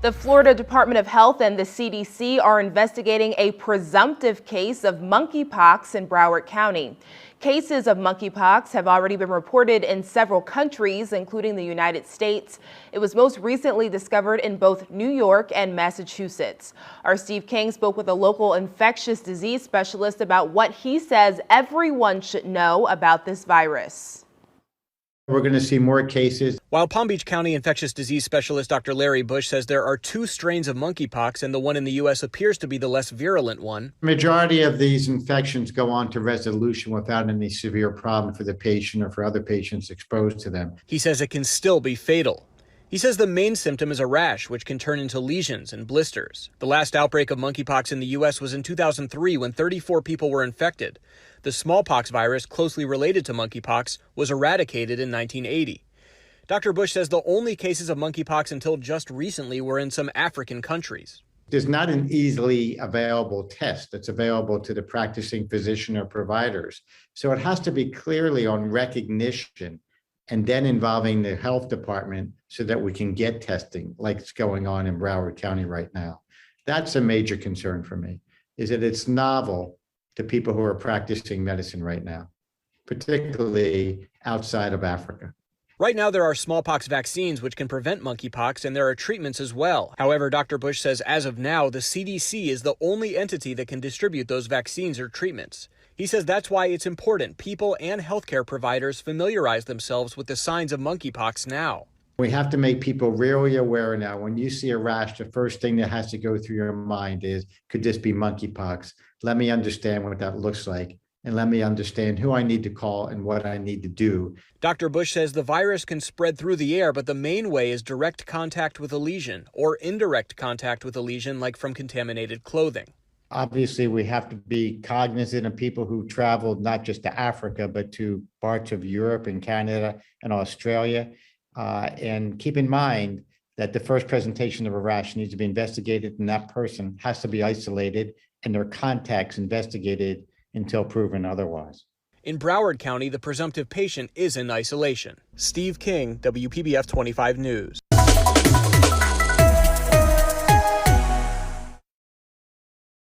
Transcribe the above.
The Florida Department of Health and the CDC are investigating a presumptive case of monkeypox in Broward County. Cases of monkeypox have already been reported in several countries, including the United States. It was most recently discovered in both New York and Massachusetts. Our Steve King spoke with a local infectious disease specialist about what he says everyone should know about this virus. We're going to see more cases. While Palm Beach County infectious disease specialist Dr. Larry Bush says there are two strains of monkeypox and the one in the U.S. appears to be the less virulent one. The majority of these infections go on to resolution without any severe problem for the patient or for other patients exposed to them. He says it can still be fatal. He says the main symptom is a rash, which can turn into lesions and blisters. The last outbreak of monkeypox in the U.S. was in 2003 when 34 people were infected. The smallpox virus, closely related to monkeypox, was eradicated in 1980. Dr. Bush says the only cases of monkeypox until just recently were in some African countries. There's not an easily available test that's available to the practicing physician or providers. So it has to be clearly on recognition and then involving the health department so that we can get testing like it's going on in Broward County right now. That's a major concern for me, is that it's novel to people who are practicing medicine right now, particularly outside of Africa. Right now, there are smallpox vaccines which can prevent monkeypox, and there are treatments as well. However, Dr. Bush says as of now, the CDC is the only entity that can distribute those vaccines or treatments. He says that's why it's important people and healthcare providers familiarize themselves with the signs of monkeypox now. We have to make people really aware now. When you see a rash, the first thing that has to go through your mind is, could this be monkeypox? Let me understand what that looks like, and let me understand who I need to call and what I need to do. Dr. Bush says the virus can spread through the air, but the main way is direct contact with a lesion or indirect contact with a lesion, like from contaminated clothing. Obviously, we have to be cognizant of people who traveled not just to Africa, but to parts of Europe and Canada and Australia. And keep in mind that the first presentation of a rash needs to be investigated, and that person has to be isolated and their contacts investigated until proven otherwise. In Broward County, the presumptive patient is in isolation. Steve King, WPBF 25 News.